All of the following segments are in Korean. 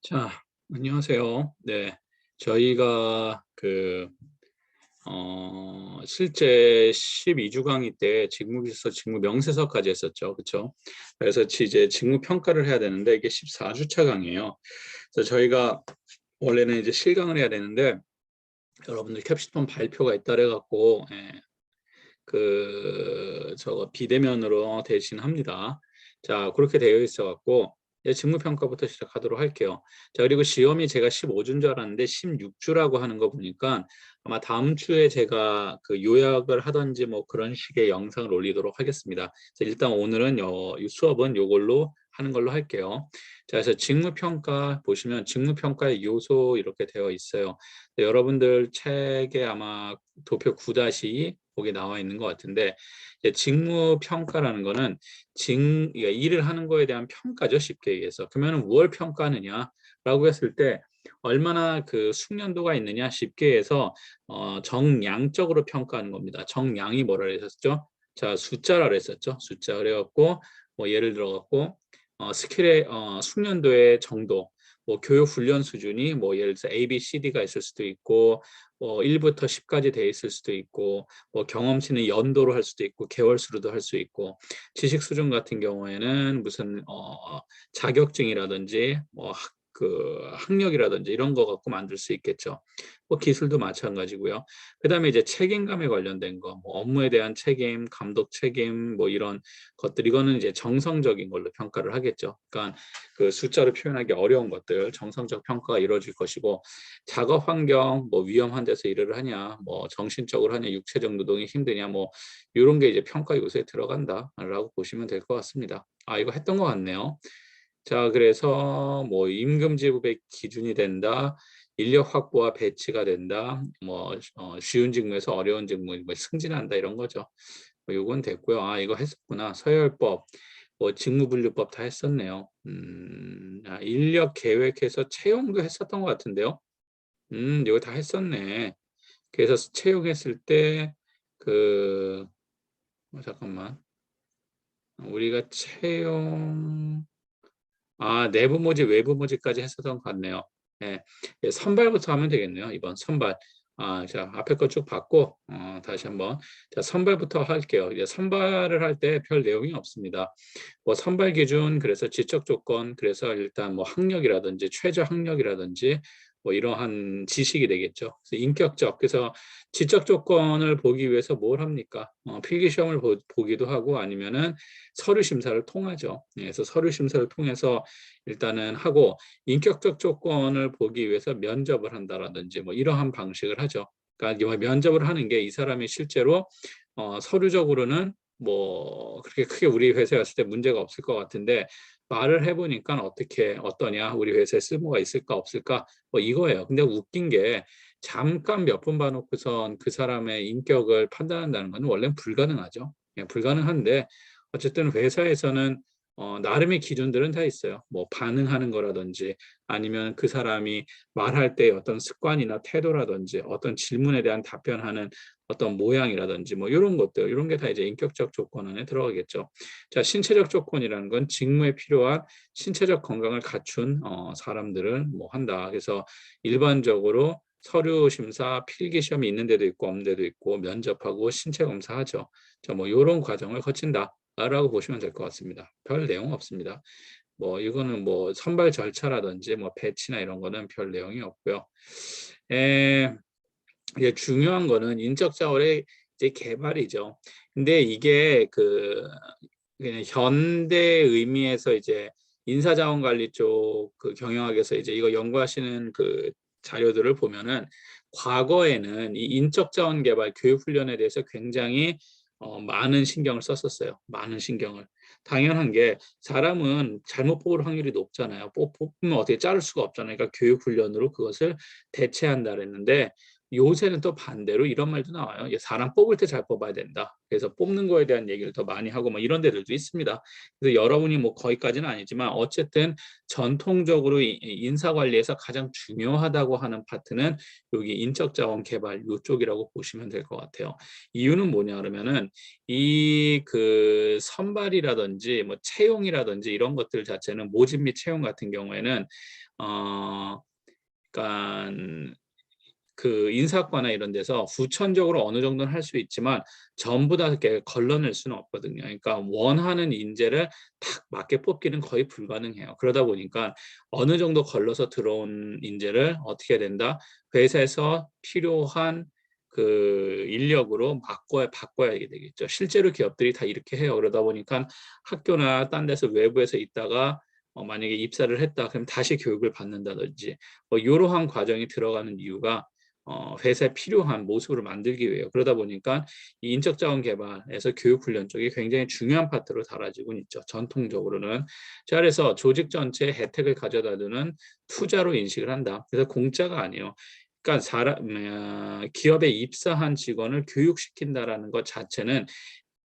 자, 안녕하세요. 네. 저희가 실제 12주 강의 때 직무비서, 직무명세서까지 했었죠. 그쵸? 그래서 이제 직무평가를 해야 되는데 이게 14주차 강의예요. 그래서 저희가 원래는 이제 실강을 해야 되는데 여러분들 캡스톤 발표가 있다 해갖고, 저거 비대면으로 대신합니다. 자, 그렇게 되어 있어갖고, 이제 직무평가부터 시작하도록 할게요. 자, 그리고 시험이 제가 15주인 줄 알았는데 16주라고 하는 거 보니까 아마 다음 주에 제가 그 요약을 하든지 뭐 그런 식의 영상을 올리도록 하겠습니다. 그래서 일단 오늘은 이 수업은 요걸로 하는 걸로 할게요. 자, 그래서 직무평가 보시면 직무평가의 요소 이렇게 되어 있어요. 네, 여러분들 책에 아마 도표 9-2 거기 나와 있는 것 같은데, 이제 직무평가라는 거는 그러니까 일을 하는 거에 대한 평가죠. 쉽게 얘기해서. 그러면 무엇을 평가하느냐라고 했을 때 얼마나 그 숙련도가 있느냐, 쉽게 해서 정량적으로 평가하는 겁니다. 정량이 뭐라 그랬었죠? 자, 숫자라 그랬었죠. 숫자. 그래갖고 뭐 예를 들어갖고 스킬의 숙련도의 정도, 뭐 교육 훈련 수준이 뭐 예를 들어서 A, B, C, D가 있을 수도 있고, 뭐 1부터 10까지 돼 있을 수도 있고, 뭐 경험치는 연도로 할 수도 있고 개월수로도 할 수 있고, 지식 수준 같은 경우에는 무슨 자격증이라든지 뭐 학력이라든지 이런 거 갖고 만들 수 있겠죠. 뭐 기술도 마찬가지고요. 그다음에 이제 책임감에 관련된 거, 뭐 업무에 대한 책임, 감독 책임, 뭐 이런 것들, 이거는 이제 정성적인 걸로 평가를 하겠죠. 그러니까 그 숫자로 표현하기 어려운 것들 정성적 평가가 이루어질 것이고, 작업 환경, 뭐 위험한 데서 일을 하냐, 뭐 정신적으로 하냐, 육체적 노동이 힘드냐, 뭐 이런 게 이제 평가 요소에 들어간다라고 보시면 될 것 같습니다. 아, 이거 했던 것 같네요. 자, 그래서 뭐 임금 지급의 기준이 된다, 인력 확보와 배치가 된다, 뭐 쉬운 직무에서 어려운 직무, 뭐 승진한다, 이런 거죠. 뭐 요건 됐고요. 아, 이거 했었구나. 서열법, 뭐 직무분류법 다 했었네요. 인력 계획해서 채용도 했었던 것 같은데요. 이거 다 했었네. 그래서 채용했을 때 그 잠깐만, 우리가 채용, 내부 모집, 외부 모집까지 했었던 것 같네요. 예, 선발부터 하면 되겠네요. 이번 선발. 자, 앞에 거 쭉 봤고, 다시 한번. 자, 선발부터 할게요. 이제 선발을 할 때 별 내용이 없습니다. 뭐 선발 기준, 그래서 지적 조건, 그래서 일단 뭐 학력이라든지 최저 학력이라든지 뭐 이러한 지식이 되겠죠. 그래서 인격적, 그래서 지적 조건을 보기 위해서 뭘 합니까? 필기 시험을 보기도 하고, 아니면은 서류 심사를 통하죠. 그래서 서류 심사를 통해서 일단은 하고, 인격적 조건을 보기 위해서 면접을 한다라든지 뭐 이러한 방식을 하죠. 그러니까 면접을 하는 게 이 사람이 실제로 서류적으로는 뭐 그렇게 크게 우리 회사에 왔을 때 문제가 없을 것 같은데, 말을 해보니까 어떠냐, 우리 회사에 쓸모가 있을까 없을까, 뭐 이거예요. 근데 웃긴 게, 잠깐 몇 분 봐놓고선 그 사람의 인격을 판단한다는 건 원래는 불가능하죠. 불가능한데, 어쨌든 회사에서는 나름의 기준들은 다 있어요. 뭐 반응하는 거라든지, 아니면 그 사람이 말할 때 어떤 습관이나 태도라든지, 어떤 질문에 대한 답변하는 어떤 모양이라든지, 뭐 이런 것들, 이런 게 다 이제 인격적 조건 안에 들어가겠죠. 자, 신체적 조건이라는 건 직무에 필요한 신체적 건강을 갖춘 사람들을 뭐 한다. 그래서 일반적으로 서류 심사, 필기 시험이 있는 데도 있고 없는 데도 있고, 면접하고 신체 검사하죠. 자, 뭐 이런 과정을 거친다 라고 보시면 될 것 같습니다. 별 내용 없습니다. 뭐 이거는 뭐 선발 절차라든지 뭐 배치나 이런 거는 별 내용이 없고요. 이제 중요한 거는 인적 자원의 이제 개발이죠. 근데 이게 그냥 현대 의미에서 이제 인사자원관리 쪽 그 경영학에서 이제 이거 연구하시는 그 자료들을 보면은, 과거에는 이 인적 자원 개발, 교육 훈련에 대해서 굉장히 많은 신경을 썼었어요. 많은 신경을. 당연한 게, 사람은 잘못 뽑을 확률이 높잖아요. 뽑으면 어떻게 자를 수가 없잖아요. 그러니까 교육 훈련으로 그것을 대체한다 그랬는데, 요새는 또 반대로 이런 말도 나와요. 사람 뽑을 때 잘 뽑아야 된다. 그래서 뽑는 거에 대한 얘기를 더 많이 하고 뭐 이런 데들도 있습니다. 그래서 여러분이 뭐 거기까지는 아니지만 어쨌든 전통적으로 인사 관리에서 가장 중요하다고 하는 파트는 여기 인적 자원 개발 이쪽이라고 보시면 될 것 같아요. 이유는 뭐냐 그러면은 이 그 선발이라든지 뭐 채용이라든지 이런 것들 자체는 모집 및 채용 같은 경우에는 그러니까 그 인사과나 이런 데서 후천적으로 어느 정도는 할 수 있지만 전부 다 이렇게 걸러낼 수는 없거든요. 그러니까 원하는 인재를 딱 맞게 뽑기는 거의 불가능해요. 그러다 보니까 어느 정도 걸러서 들어온 인재를 어떻게 해야 된다? 회사에서 필요한 그 인력으로 바꿔야 되겠죠. 실제로 기업들이 다 이렇게 해요. 그러다 보니까 학교나 딴 데서 외부에서 있다가 만약에 입사를 했다 그럼 다시 교육을 받는다든지 뭐 이러한 과정이 들어가는 이유가 회사에 필요한 모습을 만들기 위해요. 그러다 보니까 이 인적 자원 개발에서 교육 훈련 쪽이 굉장히 중요한 파트로 달아지고 있죠. 전통적으로는. 자, 그래서 조직 전체의 혜택을 가져다 주는 투자로 인식을 한다. 그래서 공짜가 아니에요. 그러니까 기업에 입사한 직원을 교육시킨다라는 것 자체는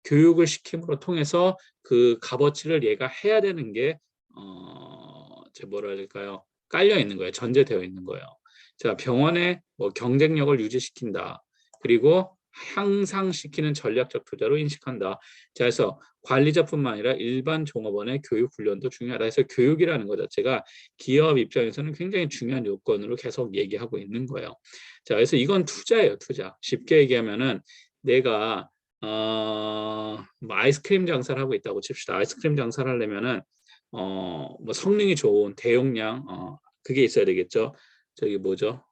교육을 시킴으로 통해서 그 값어치를 얘가 해야 되는 게 뭐라 할까요? 깔려 있는 거예요. 전제되어 있는 거예요. 자, 병원의 뭐 경쟁력을 유지시킨다. 그리고 향상시키는 전략적 투자로 인식한다. 자, 그래서 관리자뿐만 아니라 일반 종업원의 교육 훈련도 중요하다. 그래서 교육이라는 것 자체가 기업 입장에서는 굉장히 중요한 요건으로 계속 얘기하고 있는 거예요. 자, 그래서 이건 투자예요, 투자. 쉽게 얘기하면은 내가 뭐 아이스크림 장사를 하고 있다고 칩시다. 아이스크림 장사를 하려면은 뭐 성능이 좋은 대용량 그게 있어야 되겠죠. 저기 뭐죠?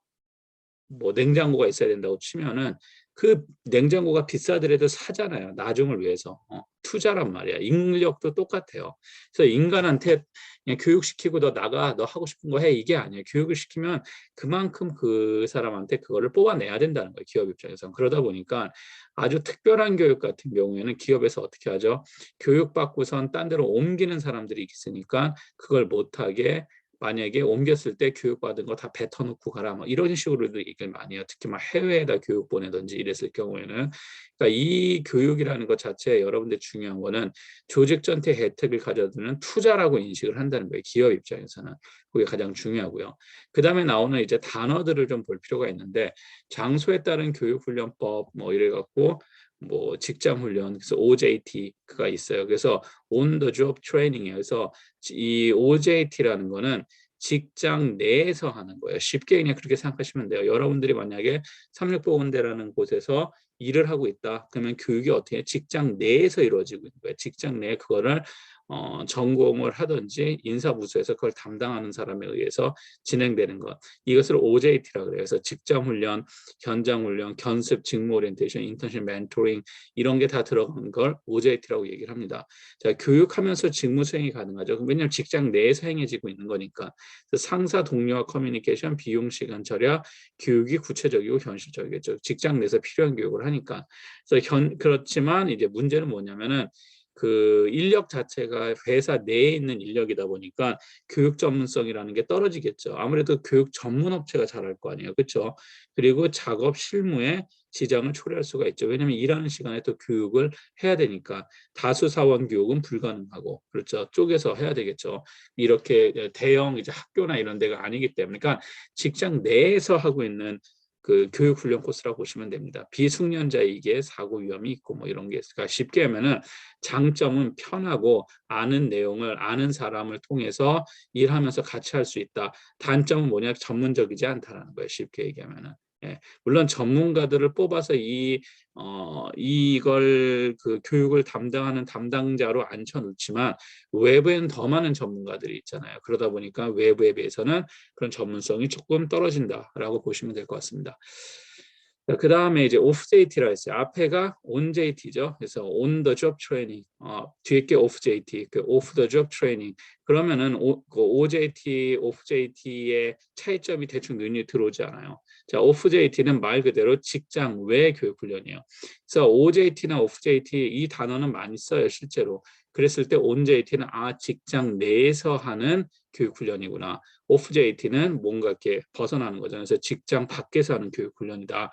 뭐 냉장고가 있어야 된다고 치면은 그 냉장고가 비싸더라도 사잖아요. 나중을 위해서. 투자란 말이야. 인력도 똑같아요. 그래서 인간한테 그냥 교육시키고 너 나가, 너 하고 싶은 거 해. 이게 아니에요. 교육을 시키면 그만큼 그 사람한테 그거를 뽑아내야 된다는 거예요. 기업 입장에서는. 그러다 보니까 아주 특별한 교육 같은 경우에는 기업에서 어떻게 하죠? 교육받고선 딴 데로 옮기는 사람들이 있으니까 그걸 못하게 만약에 옮겼을 때 교육받은 거 다 뱉어놓고 가라 뭐 이런 식으로도 얘기를 많이 해요. 특히 막 해외에다 교육 보내든지 이랬을 경우에는 그러니까 이 교육이라는 것 자체에 여러분들 중요한 거는 조직 전체 혜택을 가져두는 투자라고 인식을 한다는 거예요. 기업 입장에서는 그게 가장 중요하고요. 그 다음에 나오는 이제 단어들을 좀 볼 필요가 있는데 장소에 따른 교육훈련법 뭐 이래갖고 뭐 직장 훈련 그래서 OJT가 있어요. 그래서 on the job training이에요. 그래서 이 OJT라는 거는 직장 내에서 하는 거예요. 쉽게 그냥 그렇게 생각하시면 돼요. 여러분들이 만약에 삼육보건대라는 곳에서 일을 하고 있다. 그러면 교육이 어떻게 해? 직장 내에서 이루어지고 있는 거예요. 직장 내에 그거를 전공을 하든지 인사부서에서 그걸 담당하는 사람에 의해서 진행되는 것. 이것을 OJT라고 그래요. 그래서 직장훈련, 현장훈련, 견습, 직무 오리엔테이션, 인턴십, 멘토링 이런 게 다 들어간 걸 OJT라고 얘기를 합니다. 자, 교육하면서 직무 수행이 가능하죠. 왜냐하면 직장 내에서 행해지고 있는 거니까. 상사 동료와 커뮤니케이션, 비용 시간 절약, 교육이 구체적이고 현실적이겠죠. 직장 내에서 필요한 교육을 하니까. 그래서 그렇지만 이제 문제는 뭐냐면은 그 인력 자체가 회사 내에 있는 인력이다 보니까 교육 전문성이라는 게 떨어지겠죠. 아무래도 교육 전문 업체가 잘할 거 아니에요. 그렇죠? 그리고 작업 실무에 지장을 초래할 수가 있죠. 왜냐하면 일하는 시간에 또 교육을 해야 되니까 다수 사원 교육은 불가능하고 그렇죠. 쪼개서 해야 되겠죠. 이렇게 대형 이제 학교나 이런 데가 아니기 때문에 그러니까 직장 내에서 하고 있는 그 교육 훈련 코스라고 보시면 됩니다. 비숙련자에게 사고 위험이 있고 뭐 이런 게 있으니까 쉽게 하면은 장점은 편하고 아는 내용을 아는 사람을 통해서 일하면서 같이 할 수 있다. 단점은 뭐냐? 전문적이지 않다라는 거예요. 쉽게 얘기하면은. 예, 물론 전문가들을 뽑아서 이걸 그 교육을 담당하는 담당자로 앉혀놓지만 외부에는 더 많은 전문가들이 있잖아요. 그러다 보니까 외부에 비해서는 그런 전문성이 조금 떨어진다라고 보시면 될 것 같습니다. 그 다음에 이제 오프 JT라 했어요. 앞에가 on JT죠. 그래서 on the job training. 뒤에 게 off JT, 그 off the job training. 그러면은 그 OJT, off JT의 차이점이 대충 눈이 들어오지 않아요. 자, off JT는 말 그대로 직장 외 교육 훈련이에요. 그래서 OJT나 off JT 이 단어는 많이 써요, 실제로. 그랬을 때 on JT는 직장 내에서 하는 교육 훈련이구나. off JT는 뭔가 이렇게 벗어나는 거잖아요. 그래서 직장 밖에서 하는 교육 훈련이다.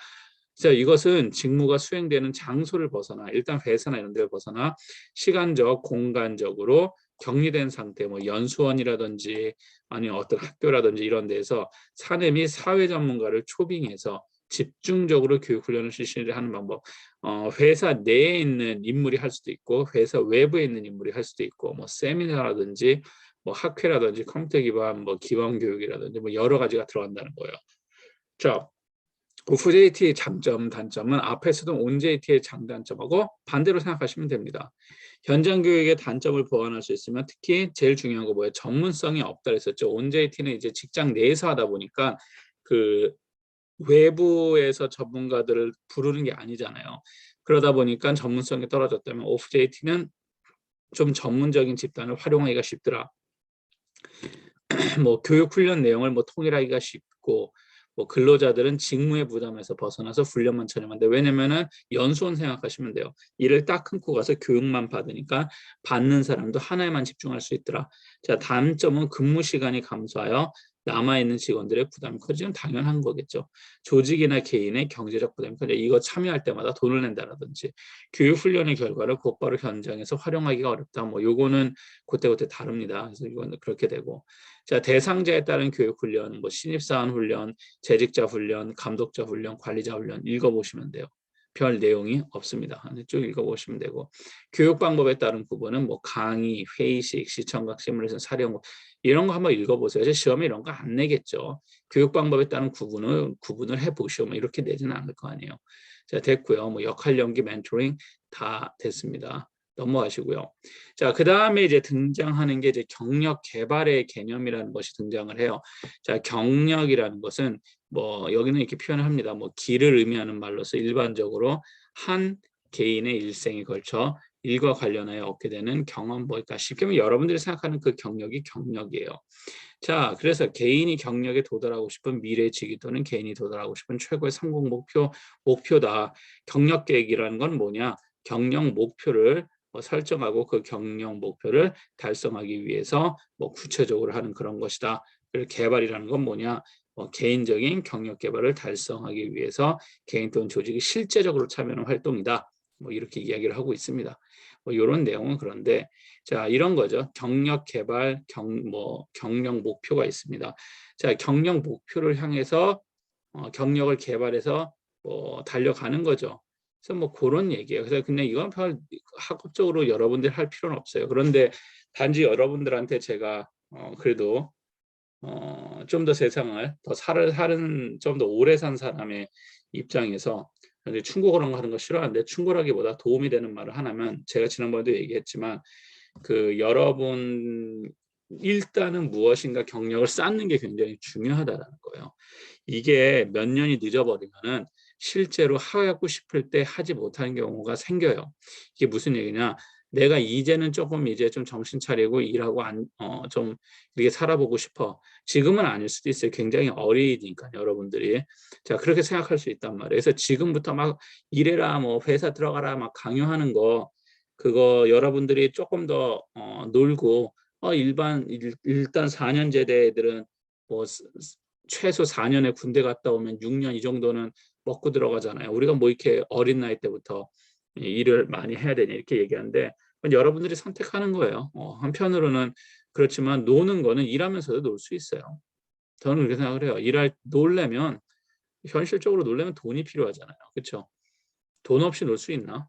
자, 이것은 직무가 수행되는 장소를 벗어나 일단 회사나 이런 데를 벗어나 시간적, 공간적으로 격리된 상태, 뭐 연수원이라든지 아니면 어떤 학교라든지 이런 데서 사내 및 사회 전문가를 초빙해서 집중적으로 교육 훈련을 실시하는 방법. 회사 내에 있는 인물이 할 수도 있고 회사 외부에 있는 인물이 할 수도 있고 뭐 세미나라든지 뭐 학회라든지 컴퓨터 기반 뭐 기반 교육이라든지 뭐 여러 가지가 들어간다는 거예요. 자, 오프 JT의 장점, 단점은 앞에서도 온 JT의 장단점하고 반대로 생각하시면 됩니다. 현장 교육의 단점을 보완할 수 있으면 특히 제일 중요한 거 뭐예요? 전문성이 없다 그랬었죠. 온 JT는 이제 직장 내에서 하다 보니까 그 외부에서 전문가들을 부르는 게 아니잖아요. 그러다 보니까 전문성이 떨어졌다면 오프 JT는 좀 전문적인 집단을 활용하기가 쉽더라. 뭐 교육 훈련 내용을 뭐 통일하기가 쉽고 뭐 근로자들은 직무의 부담에서 벗어나서 훈련만 처리하는데 왜냐면은 연수원 생각하시면 돼요. 일을 딱 끊고 가서 교육만 받으니까 받는 사람도 하나에만 집중할 수 있더라. 자, 단점은 근무 시간이 감소하여 남아있는 직원들의 부담이 커지면 당연한 거겠죠. 조직이나 개인의 경제적 부담이 커져 이거 참여할 때마다 돈을 낸다라든지 교육 훈련의 결과를 곧바로 현장에서 활용하기가 어렵다. 뭐 요거는 그때그때 다릅니다. 그래서 이거는 그렇게 되고 자, 대상자에 따른 교육 훈련, 뭐 신입사원 훈련, 재직자 훈련, 감독자 훈련, 관리자 훈련 읽어보시면 돼요. 별 내용이 없습니다. 쭉 읽어보시면 되고 교육 방법에 따른 구분은 뭐 강의, 회의식, 시청각, 시뮬레이션, 사령 이런 거 한번 읽어보세요. 시험에 이런 거 안 내겠죠. 교육 방법에 따른 구분을 해보시오. 뭐 이렇게 내지는 않을 거 아니에요. 자, 됐고요. 뭐 역할 연기, 멘토링 다 됐습니다. 넘어가시고요. 자, 그 다음에 이제 등장하는 게 이제 경력 개발의 개념이라는 것이 등장을 해요. 자, 경력이라는 것은 뭐 여기는 이렇게 표현을 합니다. 뭐 길을 의미하는 말로서 일반적으로 한 개인의 일생에 걸쳐 일과 관련하여 얻게 되는 경험, 그러니까 쉽게 말하면 여러분들이 생각하는 그 경력이 경력이에요. 자, 그래서 개인이 경력에 도달하고 싶은 미래 직위 또는 개인이 도달하고 싶은 최고의 성공 목표다. 경력 계획이라는 건 뭐냐? 경력 목표를 설정하고 그 경력 목표를 달성하기 위해서 뭐 구체적으로 하는 그런 것이다. 그리고 개발이라는 건 뭐냐? 개인적인 경력 개발을 달성하기 위해서 개인 또는 조직이 실제적으로 참여하는 활동이다. 뭐 이렇게 이야기를 하고 있습니다. 뭐 이런 내용은 그런데 자, 이런 거죠. 경력 개발, 경력 목표가 있습니다. 자, 경력 목표를 향해서 경력을 개발해서 달려가는 거죠. 그래서 뭐 그런 얘기예요. 그래서 그냥 이건 별 학업적으로 여러분들이 할 필요는 없어요. 그런데 단지 여러분들한테 제가 그래도 좀 더 세상을 더 사는 좀 더 오래 산 사람의 입장에서 충고를 하는 거 싫어하는데 충고라기보다 도움이 되는 말을 하나면 제가 지난번에도 얘기했지만 그 여러분 일단은 무엇인가 경력을 쌓는 게 굉장히 중요하다라는 거예요. 이게 몇 년이 늦어버리면은 실제로 하고 싶을 때 하지 못하는 경우가 생겨요. 이게 무슨 얘기냐? 내가 이제는 조금 이제 좀 정신 차리고 일하고 좀 이렇게 살아보고 싶어. 지금은 아닐 수도 있어요. 굉장히 어리니까 여러분들이. 자, 그렇게 생각할 수 있단 말이에요. 그래서 지금부터 막 일해라, 뭐 회사 들어가라, 막 강요하는 거 그거 여러분들이 조금 더 놀고 일단 4년 제대 애들은 뭐 최소 4년에 군대 갔다 오면 6년 이 정도는 먹고 들어가잖아요. 우리가 뭐 이렇게 어린 나이 때부터 일을 많이 해야 되냐 이렇게 얘기하는데 여러분들이 선택하는 거예요. 한편으로는 그렇지만 노는 거는 일하면서도 놀 수 있어요. 저는 그렇게 생각을 해요. 놀려면 현실적으로 놀려면 돈이 필요하잖아요. 그렇죠? 돈 없이 놀 수 있나?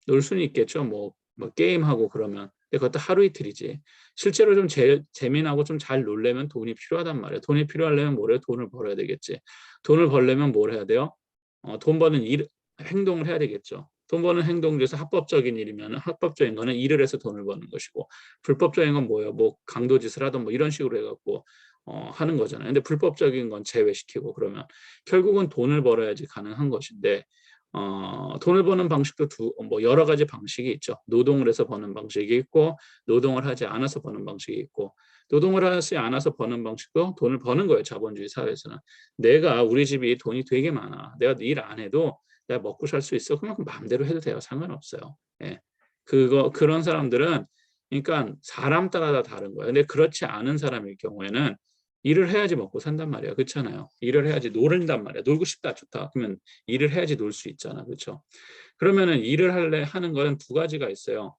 놀 수는 있겠죠. 뭐 게임하고 그러면. 근데 그것도 하루 이틀이지. 실제로 좀 재미나고 좀 잘 놀려면 돈이 필요하단 말이에요. 돈이 필요하려면 뭐래요? 돈을 벌어야 되겠지. 돈을 벌려면 뭘 해야 돼요? 돈 버는 행동을 해야 되겠죠. 돈 버는 행동 중에서 합법적인 일이면 합법적인 거는 일을 해서 돈을 버는 것이고 불법적인 건 뭐예요? 뭐 강도짓을 하든 뭐 이런 식으로 해갖고 하는 거잖아요. 근데 불법적인 건 제외시키고 그러면 결국은 돈을 벌어야지 가능한 것인데 돈을 버는 방식도 여러 가지 방식이 있죠. 노동을 해서 버는 방식이 있고 노동을 하지 않아서 버는 방식이 있고 노동을 하지 않아서 버는 방식도 돈을 버는 거예요. 자본주의 사회에서는. 우리 집이 돈이 되게 많아. 내가 일 안 해도 내가 먹고 살 수 있어. 그만큼 마음대로 해도 돼요. 상관없어요. 예. 그런 사람들은 그러니까 사람 따라 다 다른 거예요. 근데 그렇지 않은 사람일 경우에는 일을 해야지 먹고 산단 말이야. 그렇잖아요. 일을 해야지 놀는단 말이야. 놀고 싶다 좋다. 그러면 일을 해야지 놀 수 있잖아. 그렇죠? 그러면은 일을 하는 거는 두 가지가 있어요.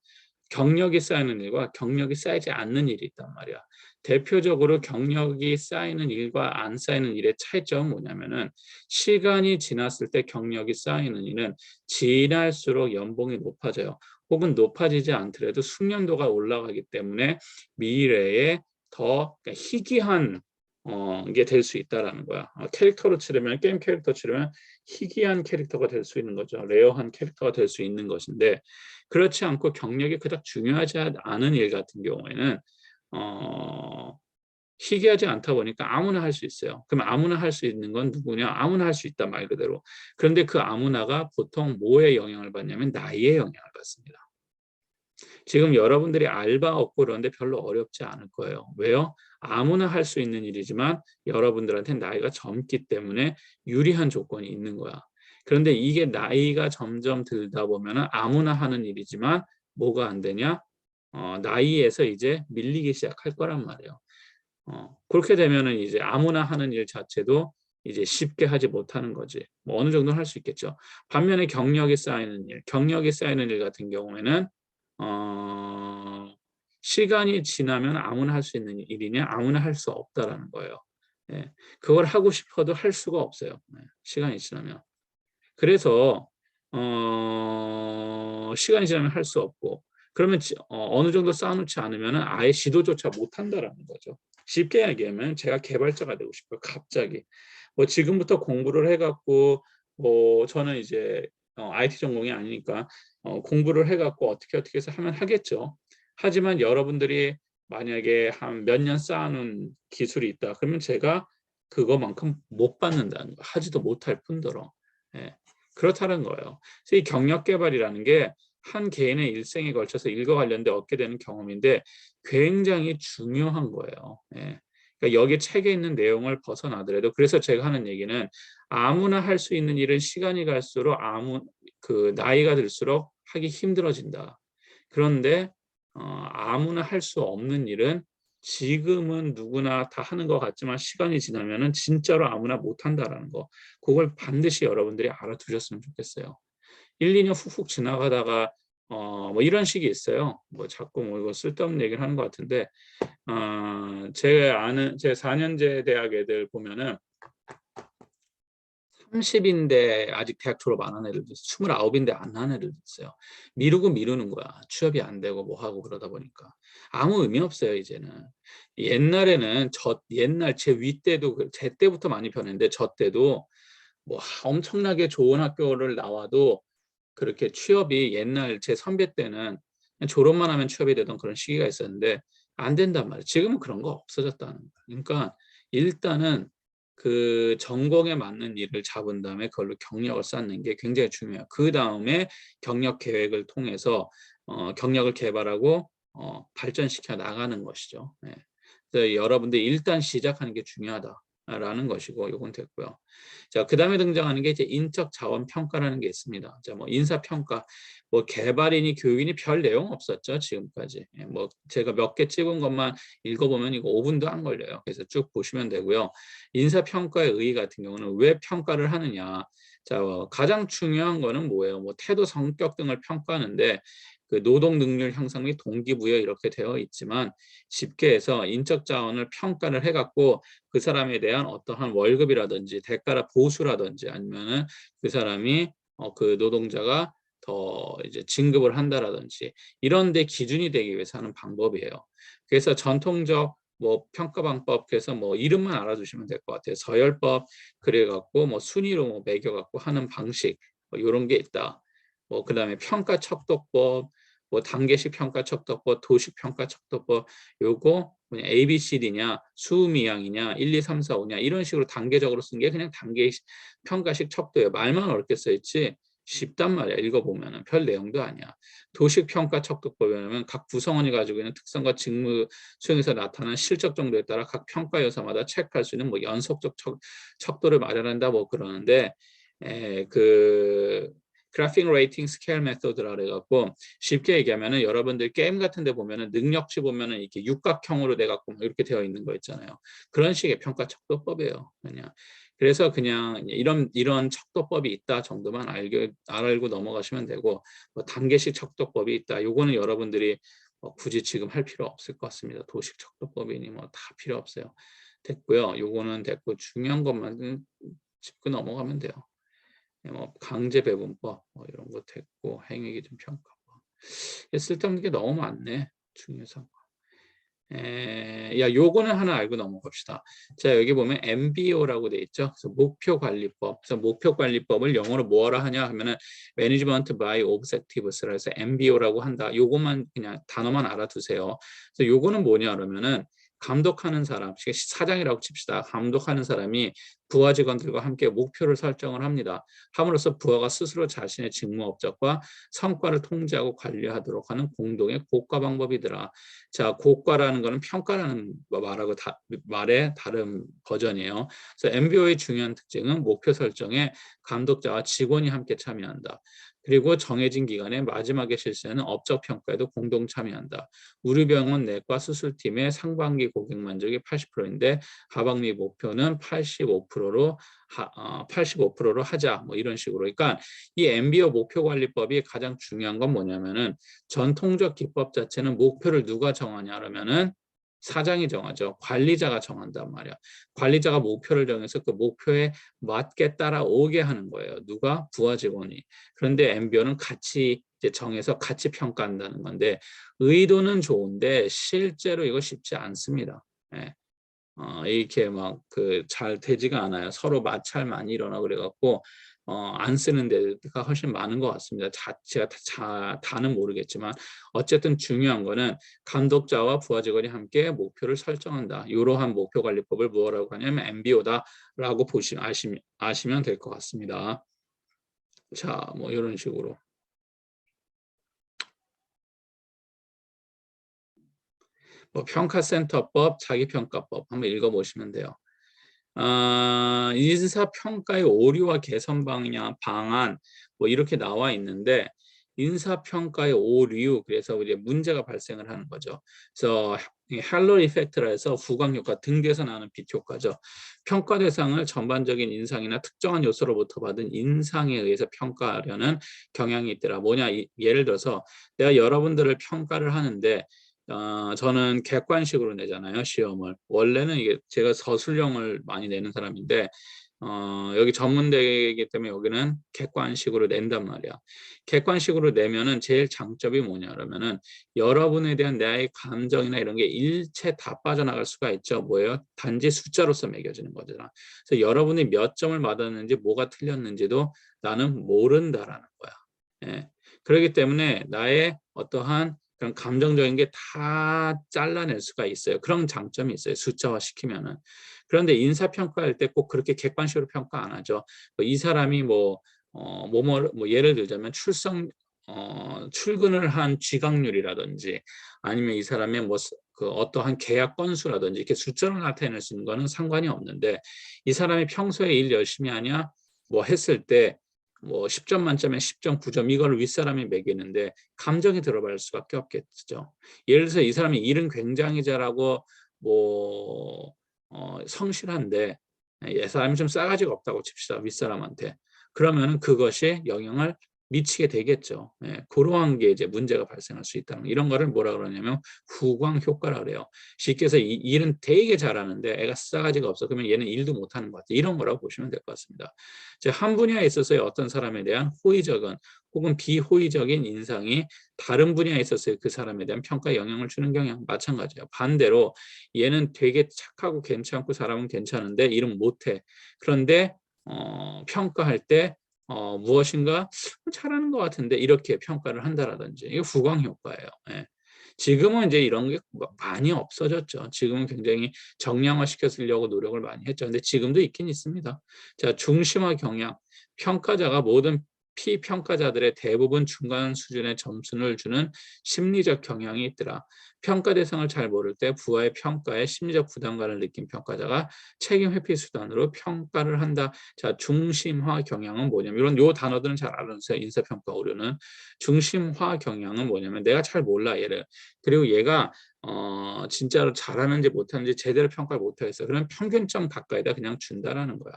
경력이 쌓이는 일과 경력이 쌓이지 않는 일이 있단 말이야. 대표적으로 경력이 쌓이는 일과 안 쌓이는 일의 차이점은 뭐냐면은 시간이 지났을 때 경력이 쌓이는 일은 지날수록 연봉이 높아져요. 혹은 높아지지 않더라도 숙련도가 올라가기 때문에 미래에 더 그러니까 희귀한 게 될 수 있다라는 거야. 캐릭터로 치르면 게임 캐릭터 치르면 희귀한 캐릭터가 될 수 있는 거죠. 레어한 캐릭터가 될 수 있는 것인데 그렇지 않고 경력이 그닥 중요하지 않은 일 같은 경우에는 어 희귀하지 않다 보니까 아무나 할 수 있어요. 그럼 아무나 할 수 있는 건 누구냐? 아무나 할 수 있다 말 그대로. 그런데 그 아무나가 보통 뭐에 영향을 받냐면 나이에 영향을 받습니다. 지금 여러분들이 알바 얻고 그러는데 별로 어렵지 않을 거예요. 왜요? 아무나 할 수 있는 일이지만 여러분들한테 나이가 젊기 때문에 유리한 조건이 있는 거야. 그런데 이게 나이가 점점 들다 보면은 아무나 하는 일이지만 뭐가 안 되냐? 나이에서 이제 밀리기 시작할 거란 말이에요. 그렇게 되면은 이제 아무나 하는 일 자체도 이제 쉽게 하지 못하는 거지. 뭐 어느 정도는 할 수 있겠죠. 반면에 경력이 쌓이는 일 같은 경우에는 어 시간이 지나면 아무나 할 수 있는 일이냐? 아무나 할 수 없다라는 거예요. 예. 그걸 하고 싶어도 할 수가 없어요. 네. 시간이 지나면. 그래서 시간이 지나면 할 수 없고 그러면 어느 정도 쌓아 놓지 않으면은 아예 시도조차 못 한다라는 거죠. 쉽게 얘기하면 제가 개발자가 되고 싶어요 갑자기. 뭐 지금부터 공부를 해 갖고 뭐 저는 이제 IT 전공이 아니니까 공부를 해 갖고 어떻게 해서 하면 하겠죠. 하지만 여러분들이 만약에 한 몇 년 쌓아 놓은 기술이 있다. 그러면 제가 그거만큼 못 받는다는 거. 하지도 못할 뿐더러. 예. 그렇다는 거예요. 그래서 이 경력 개발이라는 게 한 개인의 일생에 걸쳐서 일과 관련돼 얻게 되는 경험인데 굉장히 중요한 거예요. 예. 그러니까 여기 책에 있는 내용을 벗어나더라도 그래서 제가 하는 얘기는 아무나 할 수 있는 일은 시간이 갈수록 나이가 들수록 하기 힘들어진다. 그런데 아무나 할 수 없는 일은 지금은 누구나 다 하는 것 같지만 시간이 지나면은 진짜로 아무나 못 한다라는 거. 그걸 반드시 여러분들이 알아두셨으면 좋겠어요. 1-2년 훅훅 지나가다가 뭐 이런 식이 있어요. 뭐 자꾸 뭐 이거 쓸데없는 얘기를 하는 것 같은데 제 4년제 대학 애들 보면은 30인데 아직 대학 졸업 안 한 애들도 있어. 29인데 안 한 애들도 있어요. 미루고 미루는 거야. 취업이 안 되고 뭐 하고 그러다 보니까. 아무 의미 없어요 이제는. 옛날에는 옛날 제 위 때도 제 때부터 많이 변했는데 저 때도 뭐 엄청나게 좋은 학교를 나와도 그렇게 취업이 옛날 제 선배 때는 그냥 졸업만 하면 취업이 되던 그런 시기가 있었는데 안 된단 말이에요. 지금은 그런 거 없어졌다는 거예요. 그러니까 일단은 그 전공에 맞는 일을 잡은 다음에 그걸로 경력을 쌓는 게 굉장히 중요해요. 그다음에 경력 계획을 통해서 경력을 개발하고 발전시켜 나가는 것이죠. 예. 그래서 여러분들이 일단 시작하는 게 중요하다라는 것이고 요건 됐고요. 자, 그다음에 등장하는 게 이제 인적 자원 평가라는 게 있습니다. 자, 뭐 인사 평가, 뭐 개발이니 교육이니 별 내용 없었죠, 지금까지. 예, 뭐 제가 몇 개 찍은 것만 읽어보면 이거 5분도 안 걸려요. 그래서 쭉 보시면 되고요. 인사 평가의 의의 같은 경우는 왜 평가를 하느냐. 자, 가장 중요한 거는 뭐예요? 뭐 태도, 성격 등을 평가하는데 그 노동 능률 향상 및 동기부여 이렇게 되어 있지만 쉽게 해서 인적 자원을 평가를 해갖고 그 사람에 대한 어떠한 월급이라든지 대가라 보수라든지 아니면은 그 사람이 그 노동자가 더 이제 진급을 한다라든지 이런 데 기준이 되기 위해서 하는 방법이에요. 그래서 전통적 뭐 평가 방법 그래서 뭐 이름만 알아두시면 될 것 같아요. 서열법 그래 갖고 뭐 순위로 뭐 매겨 갖고 하는 방식 뭐 요런 게 있다. 뭐 그다음에 평가 척도법 뭐 단계식 평가 척도법, 도식 평가 척도법 요거 그냥 ABCD냐, 수미양이냐, 1, 2, 3, 4, 5냐 이런 식으로 단계적으로 쓴 게 그냥 단계식 평가식 척도예요. 말만 어렵게 써 있지 쉽단 말이야. 읽어보면은 별 내용도 아니야. 도식 평가 척도법에는 각 구성원이 가지고 있는 특성과 직무 수행에서 나타난 실적 정도에 따라 각 평가 요소마다 체크할 수 있는 뭐 연속적 척도를 마련한다 뭐 그러는데 그 그래픽 레이팅 스케일 메소드라 그래갖고 쉽게 얘기하면은 여러분들 게임 같은 데 보면은 능력치 보면은 이렇게 육각형으로 돼갖고 이렇게 되어 있는 거 있잖아요. 그런 식의 평가 척도법이에요. 그냥. 그래서 그냥 이런 척도법이 있다 정도만 알고 넘어가시면 되고 뭐 단계식 척도법이 있다. 요거는 여러분들이 굳이 지금 할 필요 없을 것 같습니다. 도식 척도법이니 뭐 다 필요 없어요. 됐고요. 요거는 됐고 중요한 것만 짚고 넘어가면 돼요. 뭐 강제 배분법 뭐 이런 거 됐고 행위기준 평가법. 쓸데없는 게 너무 많네. 중요상. 요거는 하나 알고 넘어갑시다. 자, 여기 보면 MBO라고 돼 있죠. 그래서 목표관리법. 그래서 목표관리법을 영어로 뭐라 하냐 하면은 Management by Objectives라 해서 MBO라고 한다. 요거만 그냥 단어만 알아두세요. 그래서 요거는 뭐냐 그러면은 감독하는 사람, 사장이라고 칩시다. 감독하는 사람이 부하 직원들과 함께 목표를 설정을 합니다. 함으로써 부하가 스스로 자신의 직무 업적과 성과를 통제하고 관리하도록 하는 공동의 고과 방법이더라. 자, 고과라는 거는 평가라는 말의 다른 버전이에요. 그래서 MBO의 중요한 특징은 목표 설정에 감독자와 직원이 함께 참여한다. 그리고 정해진 기간에 마지막에 실시하는 업적 평가에도 공동 참여한다. 우리 병원 내과 수술팀의 상반기 고객 만족이 80%인데 하반기 목표는 85%로 하자. 뭐 이런 식으로. 그러니까 이 MBO 목표관리법이 가장 중요한 건 뭐냐면은 전통적 기법 자체는 목표를 누가 정하냐 그러면은 사장이 정하죠. 관리자가 정한단 말이야. 관리자가 목표를 정해서 그 목표에 맞게 따라오게 하는 거예요. 누가? 부하 직원이. 그런데 MBO는 같이 이제 정해서 같이 평가한다는 건데 의도는 좋은데 실제로 이거 쉽지 않습니다. 예. 이렇게 막 잘 되지가 않아요. 서로 마찰 많이 일어나고 그래갖고 안 쓰는 데가 훨씬 많은 것 같습니다. 제가 다는 모르겠지만 어쨌든 중요한 거는 감독자와 부하 직원이 함께 목표를 설정한다. 이러한 목표 관리법을 뭐라고 하냐면 MBO다라고 아시면 될 것 같습니다. 자, 뭐 이런 식으로. 뭐 평가센터법, 자기평가법 한번 읽어보시면 돼요. 인사평가의 오류와 개선 방안 뭐 이렇게 나와 있는데 인사평가의 오류 그래서 이제 문제가 발생을 하는 거죠. 그래서 할로 이펙트라 해서 후광효과 등 뒤에서 나는 빛효과죠. 평가 대상을 전반적인 인상이나 특정한 요소로부터 받은 인상에 의해서 평가하려는 경향이 있더라. 뭐냐 예를 들어서 내가 여러분들을 평가를 하는데 저는 객관식으로 내잖아요, 시험을. 원래는 이게 제가 서술형을 많이 내는 사람인데, 여기 전문대이기 때문에 여기는 객관식으로 낸단 말이야. 객관식으로 내면은 제일 장점이 뭐냐, 그러면은 여러분에 대한 나의 감정이나 이런 게 일체 다 빠져나갈 수가 있죠. 뭐예요? 단지 숫자로서 매겨지는 거잖아. 그래서 여러분이 몇 점을 받았는지, 뭐가 틀렸는지도 나는 모른다라는 거야. 예. 그렇기 때문에 나의 어떠한 그런 감정적인 게 다 잘라낼 수가 있어요. 그런 장점이 있어요. 숫자화 시키면은. 그런데 인사평가할 때 꼭 그렇게 객관식으로 평가 안 하죠. 이 사람이 뭐 예를 들자면 출근을 한 지각률이라든지 아니면 이 사람의 어떠한 계약 건수라든지 이렇게 숫자로 나타낼 수 있는 거는 상관이 없는데 이 사람이 평소에 일 열심히 하냐 뭐 했을 때 뭐 10점 만점에 10점, 9점 이걸 윗사람이 매기는데 감정이 들어갈 수밖에 없겠죠. 예를 들어서 이 사람이 일은 굉장히 잘하고 뭐 성실한데 이 사람이 좀 싸가지가 없다고 칩시다. 윗사람한테. 그러면은 그것이 영향을 미치게 되겠죠. 그러한 게 이제 문제가 발생할 수 있다는 이런 거를 뭐라 그러냐면 후광 효과라 그래요. 쉽게 해서 이 일은 되게 잘하는데 애가 싸가지가 없어. 그러면 얘는 일도 못하는 것 같아. 이런 거라고 보시면 될 것 같습니다. 한 분야에 있어서의 어떤 사람에 대한 호의적인 혹은 비호의적인 인상이 다른 분야에 있어서의 그 사람에 대한 평가에 영향을 주는 경향 마찬가지예요. 반대로 얘는 되게 착하고 괜찮고 사람은 괜찮은데 일은 못해. 그런데 평가할 때 무엇인가 잘하는 것 같은데 이렇게 평가를 한다라든지 이게 후광 효과예요. 예. 지금은 이제 이런 게 많이 없어졌죠. 지금은 굉장히 정량화 시켜쓰려고 노력을 많이 했죠. 근데 지금도 있긴 있습니다. 자, 중심화 경향. 평가자가 모든 피평가자들의 대부분 중간 수준의 점수를 주는 심리적 경향이 있더라. 평가 대상을 잘 모를 때 부하의 평가에 심리적 부담감을 느낀 평가자가 책임 회피 수단으로 평가를 한다. 자, 중심화 경향은 뭐냐면 이런 요 단어들은 잘 알아주세요. 인사평가 오류는 중심화 경향은 뭐냐면 내가 잘 몰라 얘를. 그리고 얘가 진짜로 잘하는지 못하는지 제대로 평가를 못하겠어. 그러면 평균점 가까이다 그냥 준다라는 거야.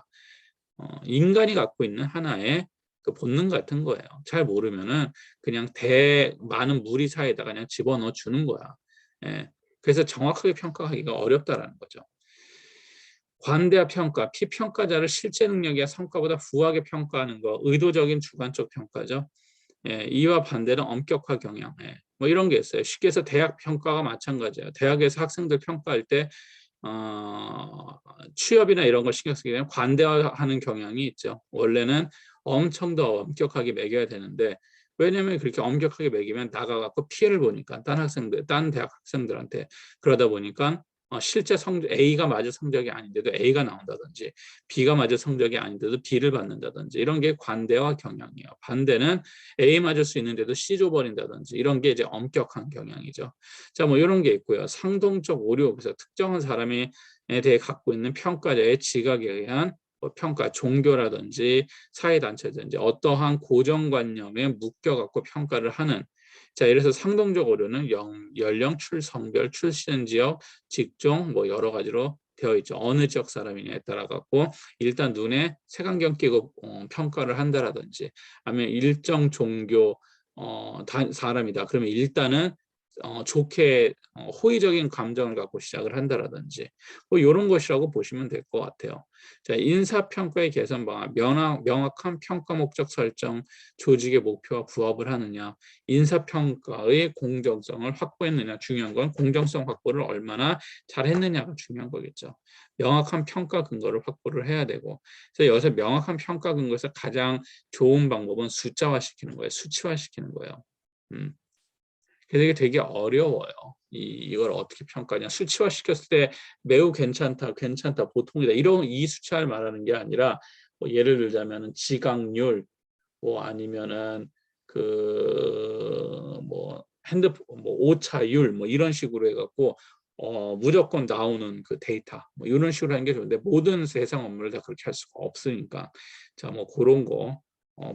인간이 갖고 있는 하나의 그 본능 같은 거예요. 잘 모르면은 그냥 많은 무리 사이에다가 그냥 집어넣어 주는 거야. 예. 그래서 정확하게 평가하기가 어렵다라는 거죠. 관대화 평가, 피평가자를 실제 능력이야 성과보다 후하게 평가하는 거, 의도적인 주관적 평가죠. 예, 이와 반대는 엄격화 경향. 예. 뭐 이런 게 있어요. 쉽게 해서 대학 평가가 마찬가지예요. 대학에서 학생들 평가할 때 취업이나 이런 걸 신경 쓰기 때문에 관대화하는 경향이 있죠. 원래는 엄청 더 엄격하게 매겨야 되는데 왜냐면 그렇게 엄격하게 매기면 나가갖고 피해를 보니까 딴 대학 학생들한테 그러다 보니까 실제 성적 A가 맞을 성적이 아닌데도 A가 나온다든지 B가 맞을 성적이 아닌데도 B를 받는다든지 이런 게 관대화 경향이에요. 반대는 A 맞을 수 있는데도 C 줘버린다든지 이런 게 이제 엄격한 경향이죠. 자, 뭐 이런 게 있고요. 상동적 오류, 그래서 특정한 사람에 대해 갖고 있는 평가자의 지각에 의한 평가, 종교라든지 사회단체든지 어떠한 고정관념에 묶여갖고 평가를 하는 자, 이래서 상동적 오류는 연령, 성별, 출신 지역, 직종 뭐 여러 가지로 되어 있죠. 어느 지역 사람이냐에 따라 갖고 일단 눈에 색안경 끼고 평가를 한다라든지 아니면 일정 종교 사람이다. 그러면 일단은 좋게 호의적인 감정을 갖고 시작을 한다라든지 뭐 이런 것이라고 보시면 될 것 같아요. 자, 인사평가의 개선 방안, 명확한 평가 목적 설정, 조직의 목표와 부합을 하느냐, 인사평가의 공정성을 확보했느냐, 중요한 건 공정성 확보를 얼마나 잘했느냐가 중요한 거겠죠. 명확한 평가 근거를 확보를 해야 되고, 그래서 여기서 명확한 평가 근거에서 가장 좋은 방법은 숫자화시키는 거예요. 수치화시키는 거예요. 그래서 이게 되게 어려워요. 이걸 어떻게 평가하냐. 수치화시켰을 때 매우 괜찮다, 보통이다. 이 수치화를 말하는 게 아니라 뭐 예를 들자면 지각률, 뭐 아니면은 뭐 핸드폰 뭐 오차율 뭐 이런 식으로 해갖고 무조건 나오는 그 데이터 뭐 이런 식으로 하는 게 좋은데 모든 세상 업무를 다 그렇게 할 수가 없으니까 자, 뭐 그런 거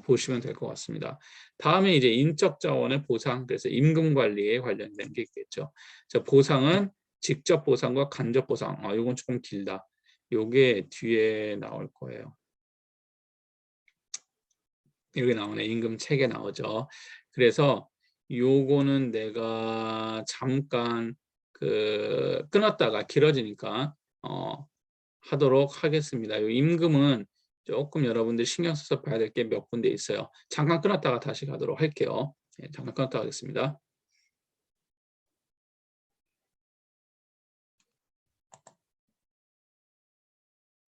보시면 될 것 같습니다. 다음에 이제 인적 자원의 보상, 그래서 임금 관리에 관련된 게 있겠죠. 자, 보상은 직접 보상과 간접 보상. 이건 조금 길다. 요게 뒤에 나올 거예요. 여기 나오네. 임금 책에 나오죠. 그래서 요거는 내가 잠깐 끊었다가 길어지니까 하도록 하겠습니다. 요 임금은 조금 여러분들 신경 써서 봐야 될 게 몇 군데 있어요. 잠깐 끊었다가 다시 가도록 할게요. 네, 잠깐 끊었다가 하겠습니다.